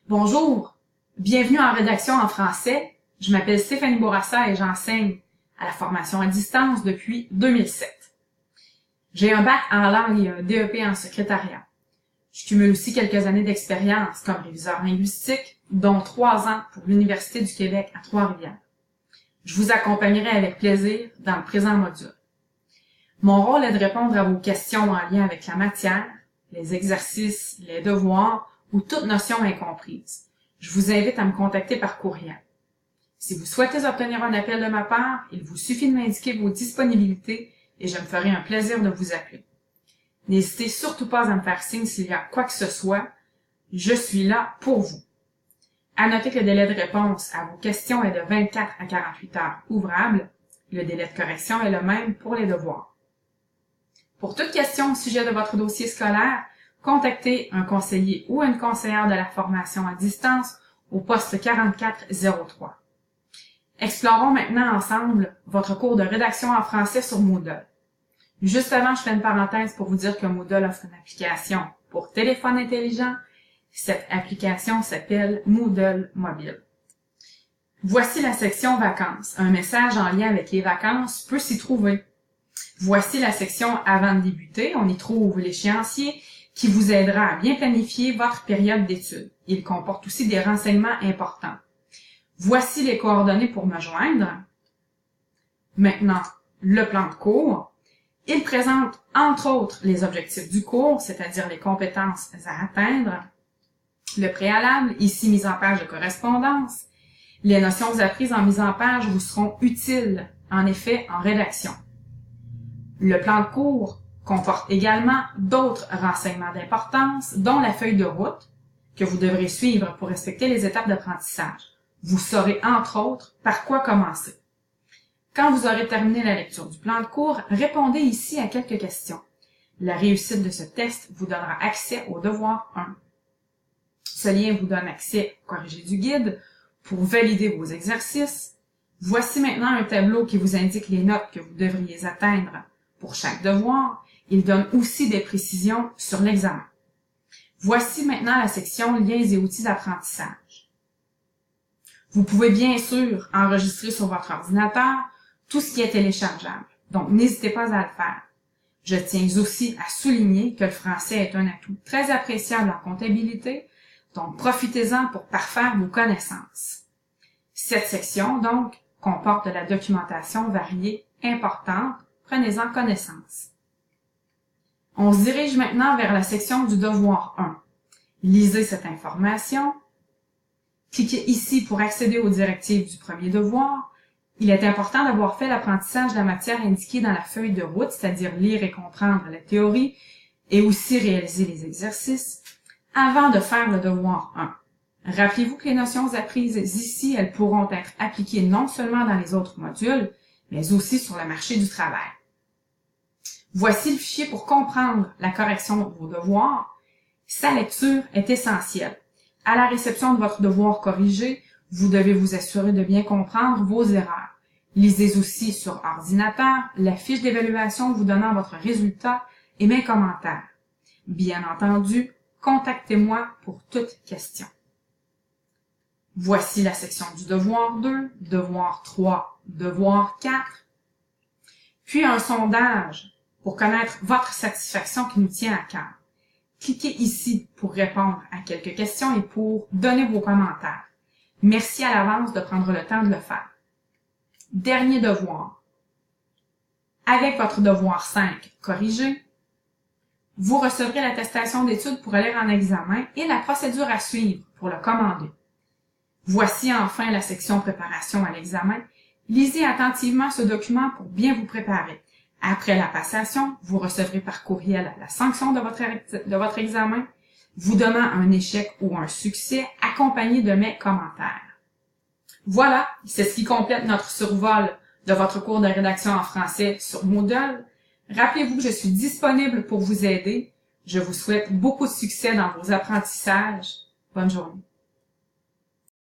Bonjour, bienvenue en rédaction en français. Je m'appelle Stéphanie Bourassa et j'enseigne à la formation à distance depuis 2007. J'ai un bac en langue et un DEP en secrétariat. Je cumule aussi quelques années d'expérience comme réviseur linguistique, dont 3 ans pour l'Université du Québec à Trois-Rivières. Je vous accompagnerai avec plaisir dans le présent module. Mon rôle est de répondre à vos questions en lien avec la matière, les exercices, les devoirs ou toute notion incomprise. Je vous invite à me contacter par courriel. Si vous souhaitez obtenir un appel de ma part, il vous suffit de m'indiquer vos disponibilités et je me ferai un plaisir de vous appeler. N'hésitez surtout pas à me faire signe s'il y a quoi que ce soit. Je suis là pour vous. À noter que le délai de réponse à vos questions est de 24 à 48 heures ouvrables. Le délai de correction est le même pour les devoirs. Pour toute question au sujet de votre dossier scolaire, contactez un conseiller ou une conseillère de la formation à distance au poste 4403. Explorons maintenant ensemble votre cours de rédaction en français sur Moodle. Juste avant, je fais une parenthèse pour vous dire que Moodle offre une application pour téléphone intelligent. Cette application s'appelle Moodle Mobile. Voici la section vacances. Un message en lien avec les vacances peut s'y trouver. Voici la section avant de débuter. On y trouve l'échéancier qui vous aidera à bien planifier votre période d'études. Il comporte aussi des renseignements importants. Voici les coordonnées pour me joindre. Maintenant, le plan de cours. Il présente, entre autres, les objectifs du cours, c'est-à-dire les compétences à atteindre, le préalable, ici mise en page de correspondance. Les notions apprises en mise en page vous seront utiles, en effet, en rédaction. Le plan de cours comporte également d'autres renseignements d'importance, dont la feuille de route que vous devrez suivre pour respecter les étapes d'apprentissage. Vous saurez, entre autres, par quoi commencer. Quand vous aurez terminé la lecture du plan de cours, répondez ici à quelques questions. La réussite de ce test vous donnera accès au devoir 1. Ce lien vous donne accès au corrigé du guide pour valider vos exercices. Voici maintenant un tableau qui vous indique les notes que vous devriez atteindre pour chaque devoir. Il donne aussi des précisions sur l'examen. Voici maintenant la section liens et outils d'apprentissage. Vous pouvez bien sûr enregistrer sur votre ordinateur tout ce qui est téléchargeable, donc n'hésitez pas à le faire. Je tiens aussi à souligner que le français est un atout très appréciable en comptabilité, donc profitez-en pour parfaire vos connaissances. Cette section, donc, comporte de la documentation variée importante, prenez-en connaissance. On se dirige maintenant vers la section du devoir 1. Lisez cette information. Cliquez ici pour accéder aux directives du premier devoir. Il est important d'avoir fait l'apprentissage de la matière indiquée dans la feuille de route, c'est-à-dire lire et comprendre la théorie et aussi réaliser les exercices, avant de faire le devoir 1. Rappelez-vous que les notions apprises ici, elles pourront être appliquées non seulement dans les autres modules, mais aussi sur le marché du travail. Voici le fichier pour comprendre la correction de vos devoirs. Sa lecture est essentielle. À la réception de votre devoir corrigé, vous devez vous assurer de bien comprendre vos erreurs. Lisez aussi sur ordinateur la fiche d'évaluation vous donnant votre résultat et mes commentaires. Bien entendu, contactez-moi pour toute question. Voici la section du devoir 2, devoir 3, devoir 4, puis un sondage pour connaître votre satisfaction qui nous tient à cœur. Cliquez ici pour répondre à quelques questions et pour donner vos commentaires. Merci à l'avance de prendre le temps de le faire. Dernier devoir. Avec votre devoir 5 corrigé, vous recevrez l'attestation d'études pour aller en examen et la procédure à suivre pour le commander. Voici enfin la section préparation à l'examen. Lisez attentivement ce document pour bien vous préparer. Après la passation, vous recevrez par courriel la sanction de votre examen, vous donnant un échec ou un succès accompagné de mes commentaires. Voilà, c'est ce qui complète notre survol de votre cours de rédaction en français sur Moodle. Rappelez-vous que je suis disponible pour vous aider. Je vous souhaite beaucoup de succès dans vos apprentissages. Bonne journée.